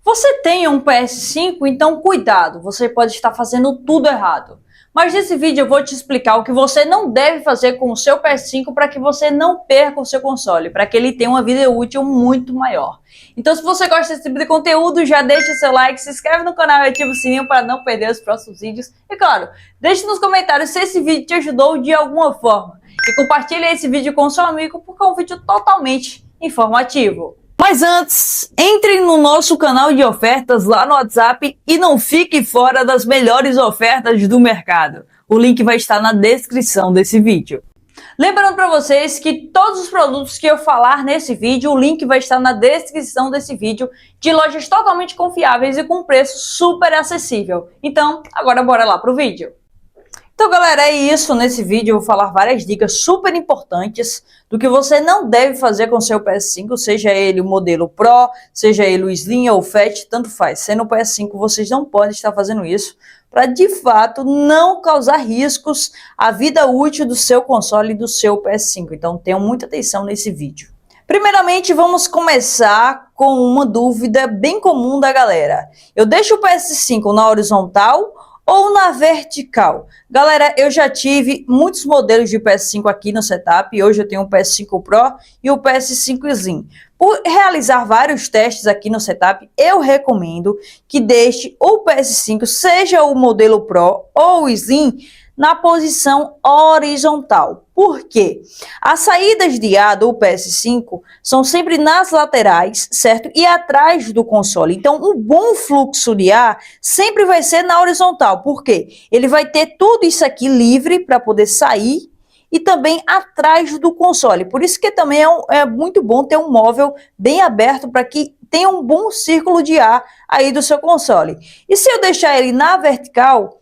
Você tem um PS5, então cuidado, você pode estar fazendo tudo errado. Mas nesse vídeo eu vou te explicar o que você não deve fazer com o seu PS5 para que você não perca o seu console, para que ele tenha uma vida útil muito maior. Então se você gosta desse tipo de conteúdo, já deixa seu like, se inscreve no canal e ativa o sininho para não perder os próximos vídeos. E claro, deixe nos comentários se esse vídeo te ajudou de alguma forma. E compartilhe esse vídeo com seu amigo porque é um vídeo totalmente informativo. Mas antes, entre no nosso canal de ofertas lá no WhatsApp e não fique fora das melhores ofertas do mercado. O link vai estar na descrição desse vídeo. Lembrando para vocês que todos os produtos que eu falar nesse vídeo, o link vai estar na descrição desse vídeo, de lojas totalmente confiáveis e com preço super acessível. Então, agora bora lá pro vídeo. Então galera, é isso. Nesse vídeo eu vou falar várias dicas super importantes do que você não deve fazer com o seu PS5, seja ele o modelo Pro, seja ele o Slim ou o Fat, tanto faz. Sendo o PS5, vocês não podem estar fazendo isso para de fato não causar riscos à vida útil do seu console e do seu PS5. Então tenham muita atenção nesse vídeo. Primeiramente, vamos começar com uma dúvida bem comum da galera. Eu deixo o PS5 na horizontal ou na vertical? Galera, eu já tive muitos modelos de PS5 aqui no setup. Hoje eu tenho o PS5 Pro e o PS5 Slim. Por realizar vários testes aqui no setup, eu recomendo que deixe o PS5, seja o modelo Pro ou o Slim, na posição horizontal. Por quê? As saídas de ar do PS5 são sempre nas laterais, certo? E atrás do console. Então, um bom fluxo de ar sempre vai ser na horizontal. Por quê? Ele vai ter tudo isso aqui livre para poder sair e também atrás do console. Por isso que também é muito bom ter um móvel bem aberto para que tenha um bom círculo de ar aí do seu console. E se eu deixar ele na vertical,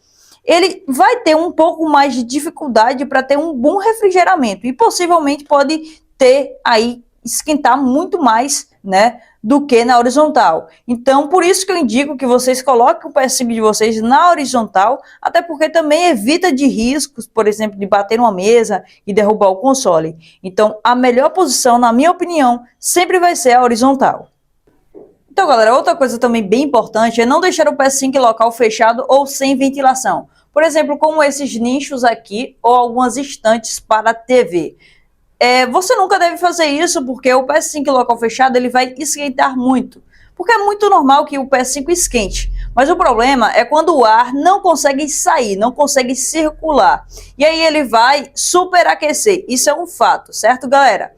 ele vai ter um pouco mais de dificuldade para ter um bom refrigeramento e possivelmente pode ter aí, esquentar muito mais, né, do que na horizontal. Então, por isso que eu indico que vocês coloquem o PS5 de vocês na horizontal, até porque também evita de riscos, por exemplo, de bater numa mesa e derrubar o console. Então, a melhor posição, na minha opinião, sempre vai ser a horizontal. Então, galera, outra coisa também bem importante é não deixar o PS5 em local fechado ou sem ventilação. Por exemplo, como esses nichos aqui ou algumas estantes para TV. Você nunca deve fazer isso porque o PS5 em local fechado ele vai esquentar muito. Porque é muito normal que o PS5 esquente. Mas o problema é quando o ar não consegue sair, não consegue circular. E aí ele vai superaquecer. Isso é um fato, certo, galera?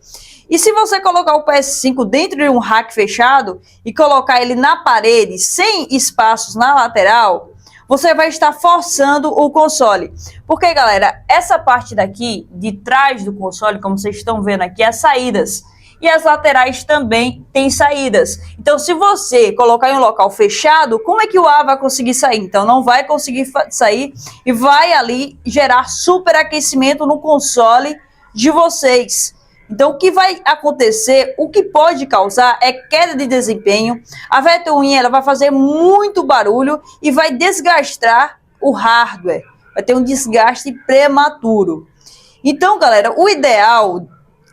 E se você colocar o PS5 dentro de um rack fechado e colocar ele na parede, sem espaços na lateral, você vai estar forçando o console. Porque, galera, essa parte daqui, de trás do console, como vocês estão vendo aqui, as saídas. E as laterais também têm saídas. Então, se você colocar em um local fechado, como é que o ar vai conseguir sair? Então, não vai conseguir sair e vai ali gerar superaquecimento no console de vocês. Então, o que vai acontecer, o que pode causar é queda de desempenho. A ventoinha ela vai fazer muito barulho e vai desgastar o hardware. Vai ter um desgaste prematuro. Então, galera, o ideal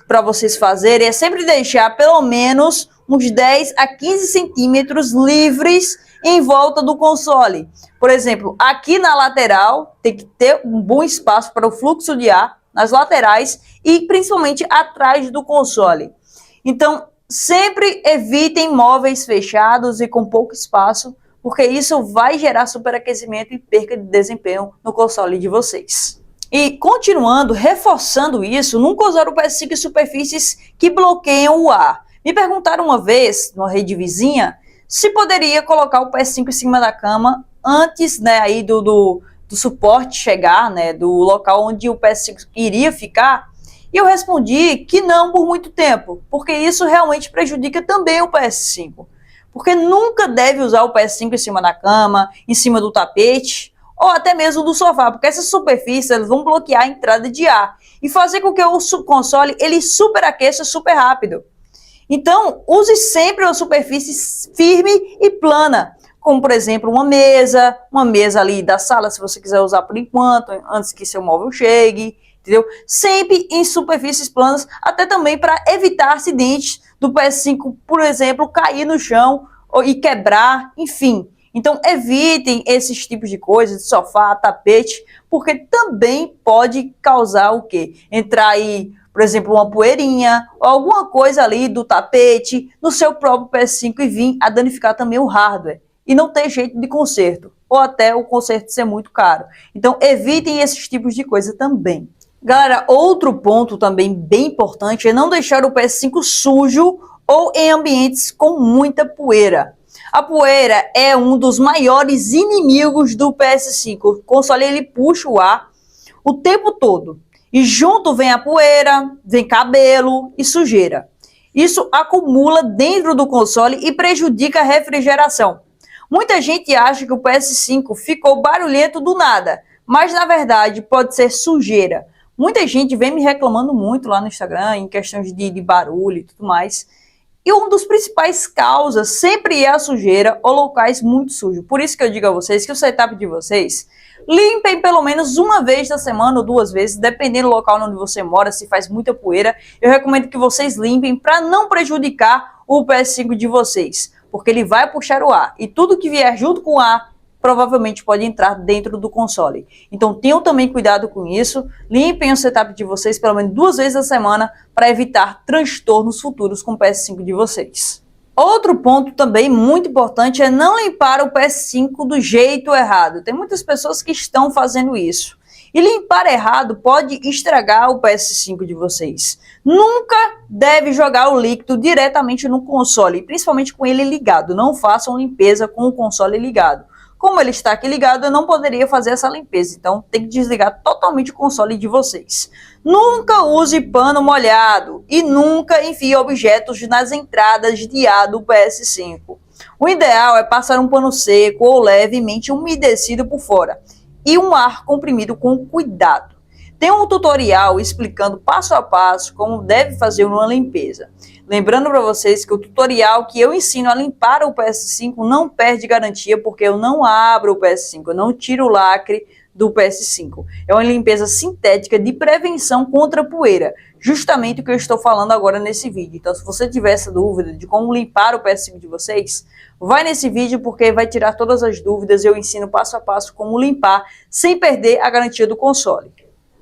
para vocês fazerem é sempre deixar pelo menos uns 10 a 15 centímetros livres em volta do console. Por exemplo, aqui na lateral tem que ter um bom espaço para o fluxo de ar nas laterais e principalmente atrás do console. Então, sempre evitem móveis fechados e com pouco espaço, porque isso vai gerar superaquecimento e perca de desempenho no console de vocês. E continuando, reforçando isso, nunca usar o PS5 em superfícies que bloqueiam o ar. Me perguntaram uma vez, numa rede vizinha, se poderia colocar o PS5 em cima da cama antes, né, aí do suporte chegar, né, do local onde o PS5 iria ficar, e eu respondi que não por muito tempo, porque isso realmente prejudica também o PS5. Porque nunca deve usar o PS5 em cima da cama, em cima do tapete, ou até mesmo do sofá, porque essas superfícies elas vão bloquear a entrada de ar e fazer com que o console ele superaqueça super rápido. Então, use sempre uma superfície firme e plana, como por exemplo uma mesa ali da sala, se você quiser usar por enquanto, antes que seu móvel chegue, entendeu? Sempre em superfícies planas, até também para evitar acidentes do PS5, por exemplo, cair no chão e quebrar, enfim. Então evitem esses tipos de coisas, de sofá, tapete, porque também pode causar o quê? Entrar aí, por exemplo, uma poeirinha ou alguma coisa ali do tapete no seu próprio PS5 e vir a danificar também o hardware e não ter jeito de conserto, ou até o conserto ser muito caro. Então evitem esses tipos de coisa também. Galera, outro ponto também bem importante é não deixar o PS5 sujo ou em ambientes com muita poeira. A poeira é um dos maiores inimigos do PS5. O console ele puxa o ar o tempo todo. E junto vem a poeira, vem cabelo e sujeira. Isso acumula dentro do console e prejudica a refrigeração. Muita gente acha que o PS5 ficou barulhento do nada, mas na verdade pode ser sujeira. Muita gente vem me reclamando muito lá no Instagram em questões de barulho e tudo mais. E um dos principais causas sempre é a sujeira ou locais muito sujos. Por isso que eu digo a vocês que o setup de vocês, limpem pelo menos uma vez na semana ou 2 vezes, dependendo do local onde você mora, se faz muita poeira. Eu recomendo que vocês limpem para não prejudicar o PS5 de vocês, porque ele vai puxar o ar. E tudo que vier junto com o ar, provavelmente pode entrar dentro do console. Então tenham também cuidado com isso, limpem o setup de vocês pelo menos 2 vezes na semana para evitar transtornos futuros com o PS5 de vocês. Outro ponto também muito importante é não limpar o PS5 do jeito errado. Tem muitas pessoas que estão fazendo isso. E limpar errado pode estragar o PS5 de vocês. Nunca deve jogar o líquido diretamente no console, principalmente com ele ligado. Não façam limpeza com o console ligado. Como ele está aqui ligado, eu não poderia fazer essa limpeza, então tem que desligar totalmente o console de vocês. Nunca use pano molhado e nunca enfie objetos nas entradas de ar do PS5. O ideal é passar um pano seco ou levemente umedecido por fora e um ar comprimido com cuidado. Tem um tutorial explicando passo a passo como deve fazer uma limpeza. Lembrando para vocês que o tutorial que eu ensino a limpar o PS5 não perde garantia, porque eu não abro o PS5, eu não tiro o lacre do PS5. É uma limpeza sintética de prevenção contra poeira, justamente o que eu estou falando agora nesse vídeo. Então, se você tiver essa dúvida de como limpar o PS5 de vocês, vai nesse vídeo porque vai tirar todas as dúvidas. Eu ensino passo a passo como limpar sem perder a garantia do console.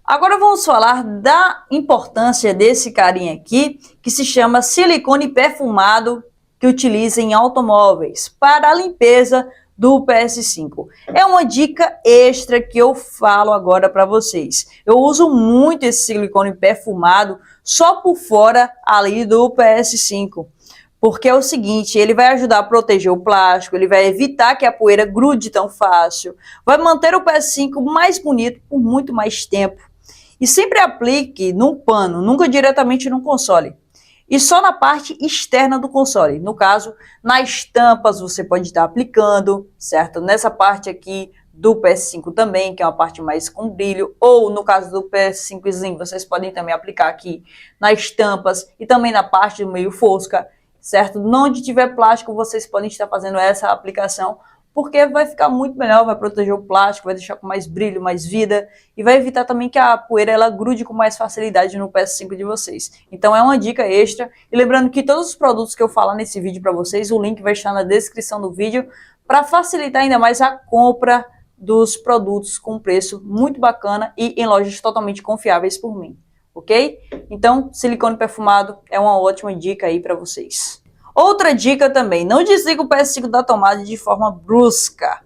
Agora vamos falar da importância desse carinha aqui, que se chama silicone perfumado, que utiliza em automóveis para a limpeza do PS5. É uma dica extra que eu falo agora para vocês. Eu uso muito esse silicone perfumado só por fora ali do PS5. Porque é o seguinte, ele vai ajudar a proteger o plástico, ele vai evitar que a poeira grude tão fácil, vai manter o PS5 mais bonito por muito mais tempo. E sempre aplique num pano, nunca diretamente no console. E só na parte externa do console. No caso, nas tampas você pode estar aplicando, certo? Nessa parte aqui do PS5 também, que é uma parte mais com brilho. Ou no caso do PS5 Slim, vocês podem também aplicar aqui nas tampas e também na parte do meio fosca, certo? Onde tiver plástico, vocês podem estar fazendo essa aplicação, porque vai ficar muito melhor, vai proteger o plástico, vai deixar com mais brilho, mais vida, e vai evitar também que a poeira ela grude com mais facilidade no PS5 de vocês. Então é uma dica extra, e lembrando que todos os produtos que eu falar nesse vídeo para vocês, o link vai estar na descrição do vídeo, para facilitar ainda mais a compra dos produtos com preço muito bacana e em lojas totalmente confiáveis por mim, ok? Então, silicone perfumado é uma ótima dica aí para vocês. Outra dica também, não desliga o PS5 da tomada de forma brusca.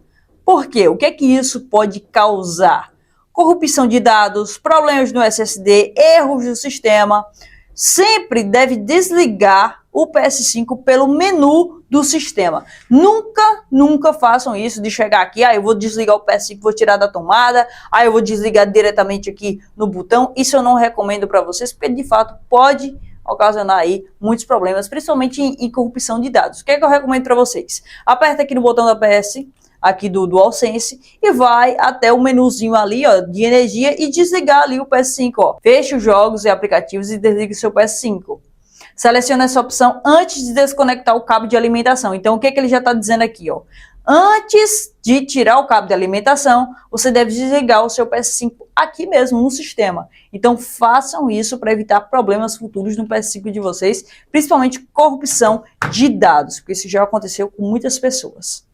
Por quê? O que é que isso pode causar? Corrupção de dados, problemas no SSD, erros do sistema. Sempre deve desligar o PS5 pelo menu do sistema. Nunca façam isso de chegar aqui, eu vou desligar o PS5, vou tirar da tomada, eu vou desligar diretamente aqui no botão. Isso eu não recomendo para vocês, porque de fato pode ocasionar aí muitos problemas, principalmente em corrupção de dados. O que é que eu recomendo para vocês? Aperta aqui no botão da PS, aqui do DualSense, e vai até o menuzinho ali, ó, de energia e desligar ali o PS5, ó. Feche os jogos e aplicativos e desligue o seu PS5. Selecione essa opção antes de desconectar o cabo de alimentação. Então, o que é que ele já está dizendo aqui, ó? Antes de tirar o cabo de alimentação, você deve desligar o seu PS5 aqui mesmo no sistema. Então façam isso para evitar problemas futuros no PS5 de vocês, principalmente corrupção de dados, porque isso já aconteceu com muitas pessoas.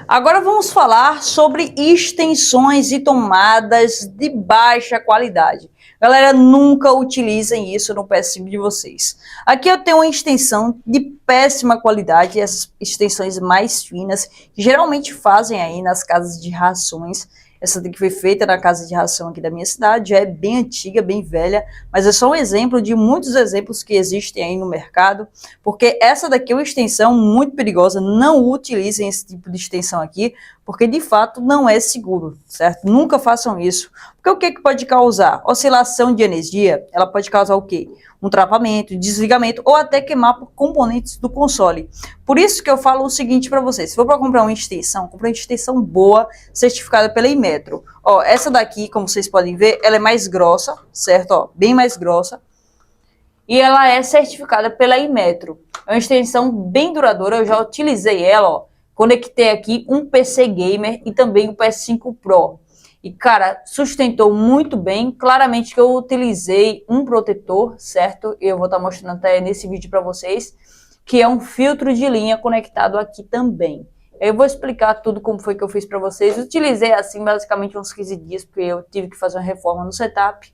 Agora vamos falar sobre extensões e tomadas de baixa qualidade. Galera, nunca utilizem isso no PS5 de vocês. Aqui eu tenho uma extensão de péssima qualidade, essas extensões mais finas, que geralmente fazem aí nas casas de rações. Essa daqui foi feita na casa de ração aqui da minha cidade, já é bem antiga, bem velha, mas é só um exemplo de muitos exemplos que existem aí no mercado, porque essa daqui é uma extensão muito perigosa. Não utilizem esse tipo de extensão aqui, porque de fato não é seguro, certo? Nunca façam isso. Porque o que pode causar? Oscilação de energia, ela pode causar o quê? Um travamento, desligamento ou até queimar componentes do console. Por isso que eu falo o seguinte para vocês: se for para comprar uma extensão, compre uma extensão boa, certificada pela Inmetro. Ó, essa daqui, como vocês podem ver, ela é mais grossa, certo? Ó, bem mais grossa. E ela é certificada pela Inmetro. É uma extensão bem duradoura, eu já utilizei ela, ó. Conectei aqui um PC Gamer e também um PS5 Pro. E, cara, sustentou muito bem. Claramente que eu utilizei um protetor, certo? Eu vou estar mostrando até nesse vídeo para vocês, que é um filtro de linha conectado aqui também. Eu vou explicar tudo como foi que eu fiz para vocês. Utilizei assim basicamente uns 15 dias, porque eu tive que fazer uma reforma no setup.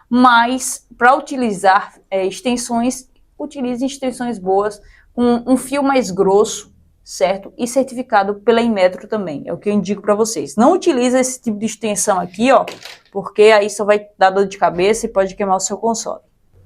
Mas, para utilizar extensões, utilize extensões boas, com um fio mais grosso, certo? E certificado pela Inmetro também, é o que eu indico para vocês. Não utilize esse tipo de extensão aqui, ó, porque aí só vai dar dor de cabeça e pode queimar o seu console.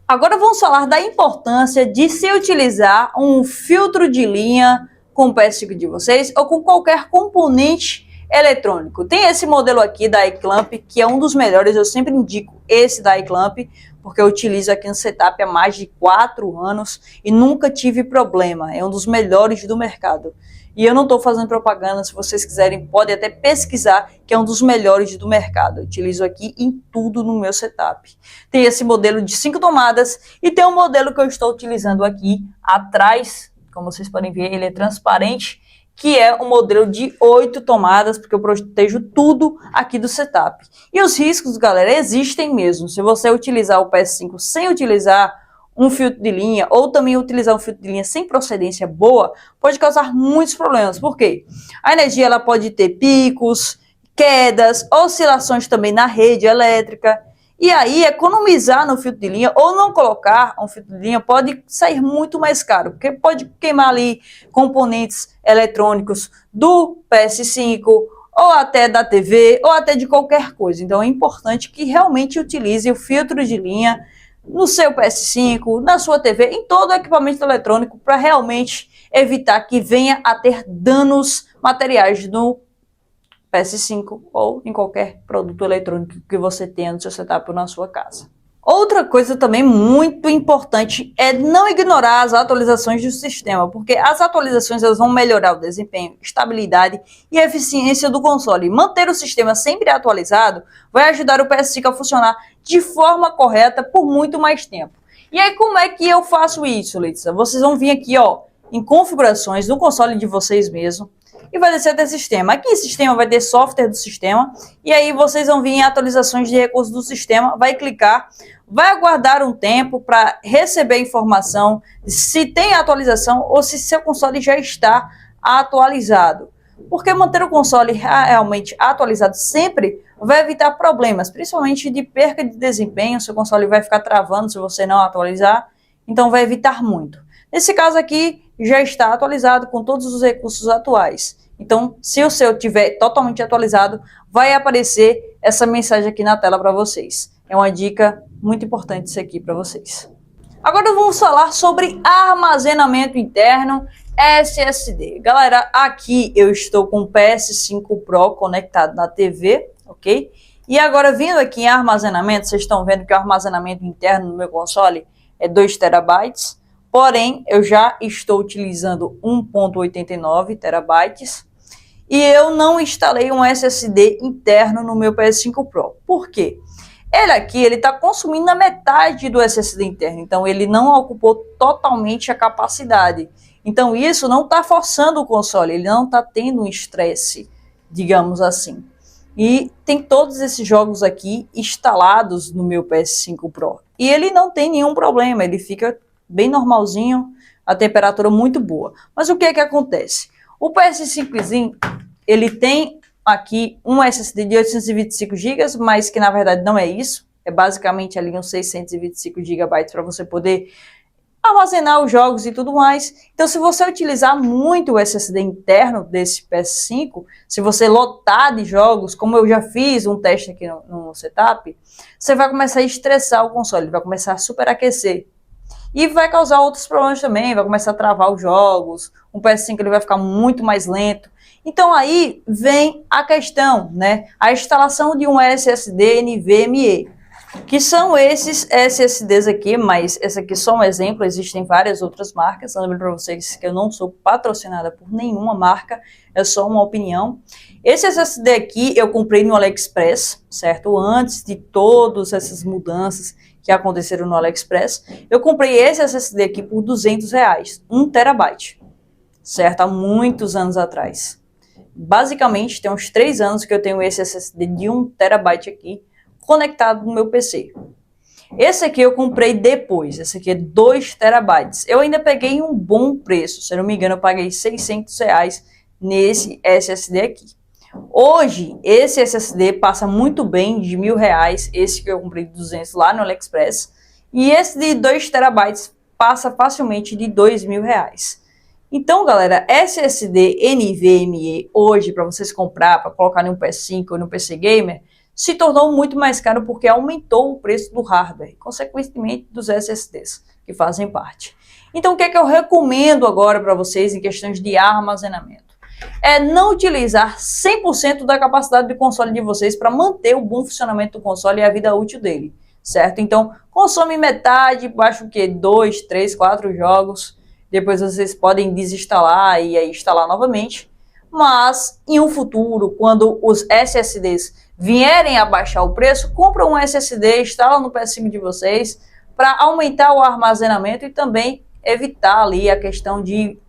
Agora vamos falar da importância de se utilizar um filtro de linha com o PS5 de vocês ou com qualquer componente eletrônico. Tem esse modelo aqui da iClamp, que é um dos melhores, eu sempre indico esse da iClamp, porque eu utilizo aqui no setup há mais de 4 anos e nunca tive problema. É um dos melhores do mercado. E eu não estou fazendo propaganda, se vocês quiserem, podem até pesquisar, que é um dos melhores do mercado. Eu utilizo aqui em tudo no meu setup. Tem esse modelo de 5 tomadas e tem um modelo que eu estou utilizando aqui atrás, como vocês podem ver, ele é transparente, que é um modelo de 8 tomadas, porque eu protejo tudo aqui do setup. E os riscos, galera, existem mesmo. Se você utilizar o PS5 sem utilizar um filtro de linha, ou também utilizar um filtro de linha sem procedência boa, pode causar muitos problemas. Por quê? A energia ela pode ter picos, quedas, oscilações também na rede elétrica. E aí, economizar no filtro de linha ou não colocar um filtro de linha pode sair muito mais caro, porque pode queimar ali componentes eletrônicos do PS5, ou até da TV, ou até de qualquer coisa. Então é importante que realmente utilize o filtro de linha no seu PS5, na sua TV, em todo o equipamento eletrônico, para realmente evitar que venha a ter danos materiais no PS5 ou em qualquer produto eletrônico que você tenha no seu setup ou na sua casa. Outra coisa também muito importante é não ignorar as atualizações do sistema, porque as atualizações elas vão melhorar o desempenho, estabilidade e eficiência do console. Manter o sistema sempre atualizado vai ajudar o PS5 a funcionar de forma correta por muito mais tempo. E aí como é que eu faço isso, Letícia? Vocês vão vir aqui, ó, em configurações do console de vocês mesmo, e vai descer até sistema. Aqui em sistema vai ter software do sistema, e aí vocês vão vir em atualizações de recursos do sistema, vai clicar, vai aguardar um tempo para receber a informação se tem atualização ou se seu console já está atualizado. Porque manter o console realmente atualizado sempre vai evitar problemas, principalmente de perca de desempenho. Seu console vai ficar travando se você não atualizar, então vai evitar muito. Nesse caso aqui, já está atualizado com todos os recursos atuais. Então, se o seu estiver totalmente atualizado, vai aparecer essa mensagem aqui na tela para vocês. É uma dica muito importante isso aqui para vocês. Agora vamos falar sobre armazenamento interno SSD. Galera, aqui eu estou com o PS5 Pro conectado na TV, ok? E agora vindo aqui em armazenamento, vocês estão vendo que o armazenamento interno no meu console é 2 TB. Porém, eu já estou utilizando 1.89 TB e eu não instalei um SSD interno no meu PS5 Pro. Por quê? Ele aqui está consumindo a metade do SSD interno, então ele não ocupou totalmente a capacidade. Então isso não está forçando o console, ele não está tendo um estresse, digamos assim. E tem todos esses jogos aqui instalados no meu PS5 Pro. E ele não tem nenhum problema, ele fica bem normalzinho, a temperatura muito boa. Mas o que é que acontece? O PS5zinho, ele tem aqui um SSD de 825 GB, mas que na verdade não é isso. É basicamente ali uns 625 GB para você poder armazenar os jogos e tudo mais. Então, se você utilizar muito o SSD interno desse PS5, se você lotar de jogos, como eu já fiz um teste aqui no setup, você vai começar a estressar o console, vai começar a superaquecer. E vai causar outros problemas também, vai começar a travar os jogos, o PS5 ele vai ficar muito mais lento. Então aí vem a questão, né? A instalação de um SSD NVMe, que são esses SSDs aqui, mas esse aqui é só um exemplo, existem várias outras marcas. Eu lembro para vocês que eu não sou patrocinada por nenhuma marca, é só uma opinião. Esse SSD aqui eu comprei no AliExpress, certo? Antes de todas essas mudanças que aconteceram no AliExpress, eu comprei esse SSD aqui por R$200, 1 TB, certo? Há muitos anos atrás. Basicamente, tem uns 3 anos que eu tenho esse SSD de 1 TB aqui, conectado no meu PC. Esse aqui eu comprei depois, esse aqui é 2 TB. Eu ainda peguei um bom preço, se eu não me engano eu paguei R$600 nesse SSD aqui. Hoje, esse SSD passa muito bem de R$1.000, esse que eu comprei de 200 lá no AliExpress, e esse de 2 TB passa facilmente de R$2.000. Então, galera, SSD NVMe hoje, para vocês comprar, para colocar no PS5 ou no PC Gamer, se tornou muito mais caro porque aumentou o preço do hardware, consequentemente dos SSDs, que fazem parte. Então, o que é que eu recomendo agora para vocês em questões de armazenamento? É não utilizar 100% da capacidade do console de vocês para manter o bom funcionamento do console e a vida útil dele, certo? Então, consome metade, baixa o quê? 2, 3, 4 jogos, depois vocês podem desinstalar e aí instalar novamente. Mas, em um futuro, quando os SSDs vierem a baixar o preço, compra um SSD, instala no PS5 de vocês para aumentar o armazenamento e também evitar ali a questão de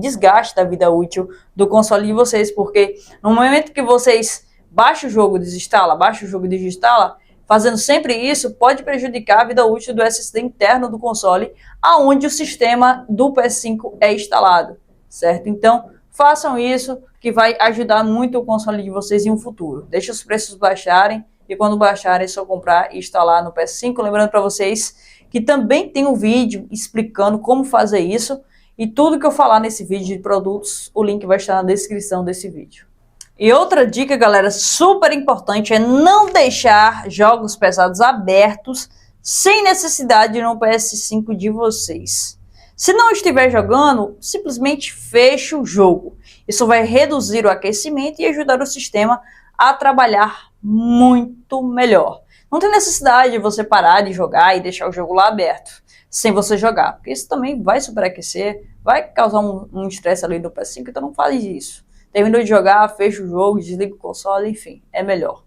desgaste da vida útil do console de vocês, porque no momento que vocês baixam o jogo, desinstala, baixa o jogo, desinstala, fazendo sempre isso, pode prejudicar a vida útil do SSD interno do console, aonde o sistema do PS5 é instalado, certo? Então, façam isso, que vai ajudar muito o console de vocês em um futuro. Deixa os preços baixarem, e quando baixarem é só comprar e instalar no PS5. Lembrando para vocês que também tem um vídeo explicando como fazer isso, e tudo que eu falar nesse vídeo de produtos, o link vai estar na descrição desse vídeo. E outra dica, galera, super importante é não deixar jogos pesados abertos sem necessidade no PS5 de vocês. Se não estiver jogando, simplesmente feche o jogo. Isso vai reduzir o aquecimento e ajudar o sistema a trabalhar muito melhor. Não tem necessidade de você parar de jogar e deixar o jogo lá aberto, sem você jogar, porque isso também vai superaquecer, vai causar um estresse ali do PS5, então não faz isso. Terminou de jogar, fecha o jogo, desliga o console, enfim, é melhor.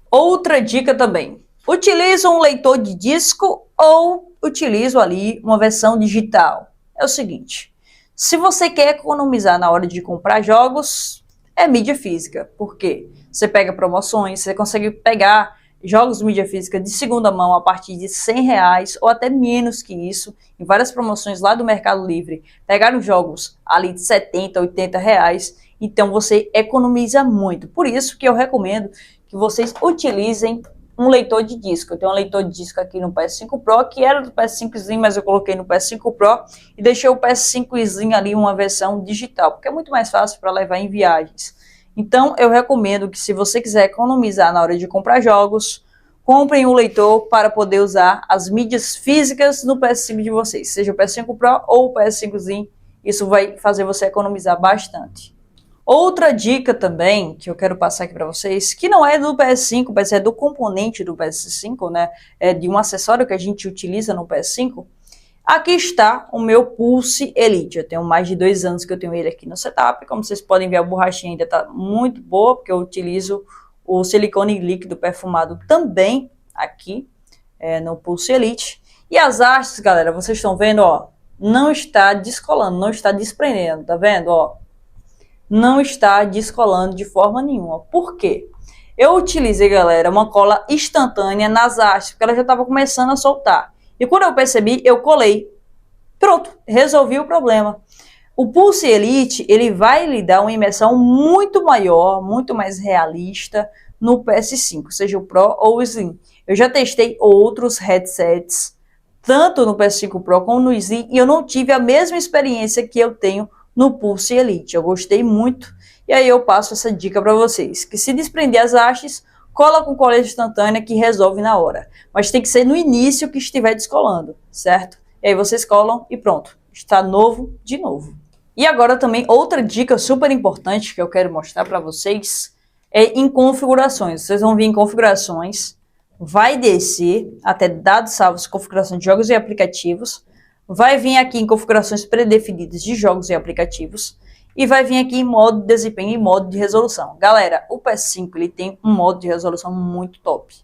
Outra dica também, utiliza um leitor de disco ou utiliza ali uma versão digital. É o seguinte, se você quer economizar na hora de comprar jogos, é mídia física. Por quê? Você pega promoções, você consegue pegar jogos de mídia física de segunda mão a partir de R$100 ou até menos que isso, em várias promoções lá do Mercado Livre, pegaram jogos ali de R$70, R$80, então você economiza muito. Por isso que eu recomendo que vocês utilizem um leitor de disco. Eu tenho um leitor de disco aqui no PS5 Pro, que era do PS5zinho, mas eu coloquei no PS5 Pro e deixei o PS5zinho ali uma versão digital, porque é muito mais fácil para levar em viagens. Então, eu recomendo que se você quiser economizar na hora de comprar jogos, comprem um leitor para poder usar as mídias físicas no PS5 de vocês, seja o PS5 Pro ou o PS5zinho, isso vai fazer você economizar bastante. Outra dica também que eu quero passar aqui para vocês, que não é do PS5, mas é do componente do PS5, né? É de um acessório que a gente utiliza no PS5. Aqui está o meu Pulse Elite. Eu tenho mais de 2 anos que eu tenho ele aqui no setup. Como vocês podem ver, a borrachinha ainda está muito boa, porque eu utilizo o silicone líquido perfumado também aqui no Pulse Elite. E as hastes, galera, vocês estão vendo, ó, não está descolando, não está desprendendo, tá vendo, ó? Não está descolando de forma nenhuma. Por quê? Eu utilizei, galera, uma cola instantânea nas hastes, porque ela já estava começando a soltar. E quando eu percebi, eu colei. Pronto, resolvi o problema. O Pulse Elite, ele vai lhe dar uma imersão muito maior, muito mais realista no PS5, seja o Pro ou o Slim. Eu já testei outros headsets, tanto no PS5 Pro como no Slim, e eu não tive a mesma experiência que eu tenho no Pulse Elite. Eu gostei muito, e aí eu passo essa dica para vocês, que se desprender as hastes, cola com cola instantânea que resolve na hora. Mas tem que ser no início que estiver descolando, certo? E aí vocês colam e pronto, está novo de novo. E agora também outra dica super importante que eu quero mostrar para vocês é em configurações. Vocês vão vir em configurações, vai descer até dados salvos, configuração de jogos e aplicativos, vai vir aqui em configurações predefinidas de jogos e aplicativos e vai vir aqui em modo de desempenho e modo de resolução. Galera, o PS5 ele tem um modo de resolução muito top.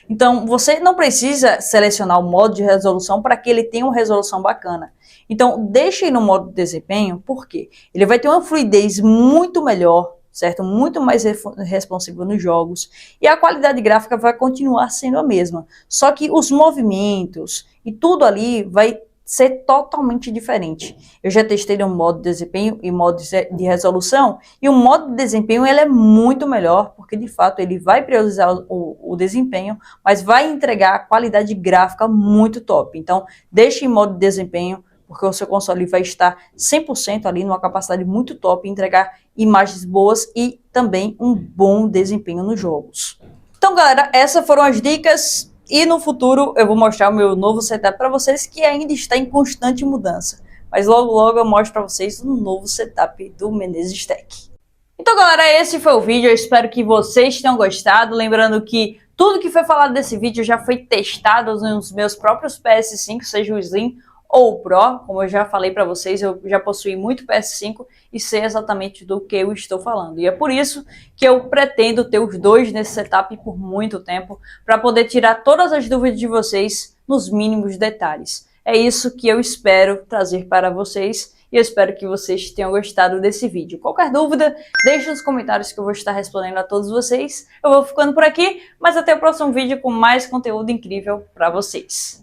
Então, você não precisa selecionar o modo de resolução para que ele tenha uma resolução bacana. Então, deixe no modo de desempenho, porque ele vai ter uma fluidez muito melhor, certo? Muito mais responsiva nos jogos. E a qualidade gráfica vai continuar sendo a mesma. Só que os movimentos e tudo ali vai ser totalmente diferente. Eu já testei no modo de desempenho e modo de resolução, e o modo de desempenho ele é muito melhor, porque de fato ele vai priorizar o desempenho, mas vai entregar a qualidade gráfica muito top. Então, deixe em modo de desempenho, porque o seu console vai estar 100% ali numa capacidade muito top, entregar imagens boas e também um bom desempenho nos jogos. Então, galera, essas foram as dicas. E no futuro eu vou mostrar o meu novo setup para vocês, que ainda está em constante mudança. Mas logo logo eu mostro para vocês um novo setup do Menezes Tech. Então, galera, esse foi o vídeo. Eu espero que vocês tenham gostado. Lembrando que tudo que foi falado desse vídeo já foi testado nos meus próprios PS5, seja o Slim ou o Pro. Como eu já falei para vocês, eu já possuí muito PS5 e sei exatamente do que eu estou falando. E é por isso que eu pretendo ter os dois nesse setup por muito tempo, para poder tirar todas as dúvidas de vocês nos mínimos detalhes. É isso que eu espero trazer para vocês e eu espero que vocês tenham gostado desse vídeo. Qualquer dúvida, deixe nos comentários que eu vou estar respondendo a todos vocês. Eu vou ficando por aqui, mas até o próximo vídeo com mais conteúdo incrível para vocês.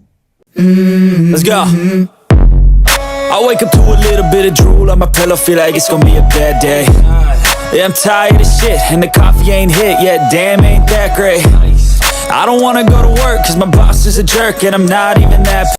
Let's go. I wake up to a little bit of drool on my pillow, feel like it's gonna be a bad day. Yeah, I'm tired of shit, and the coffee ain't hit yet, damn, ain't that great. I don't wanna go to work, cause my boss is a jerk, and I'm not even that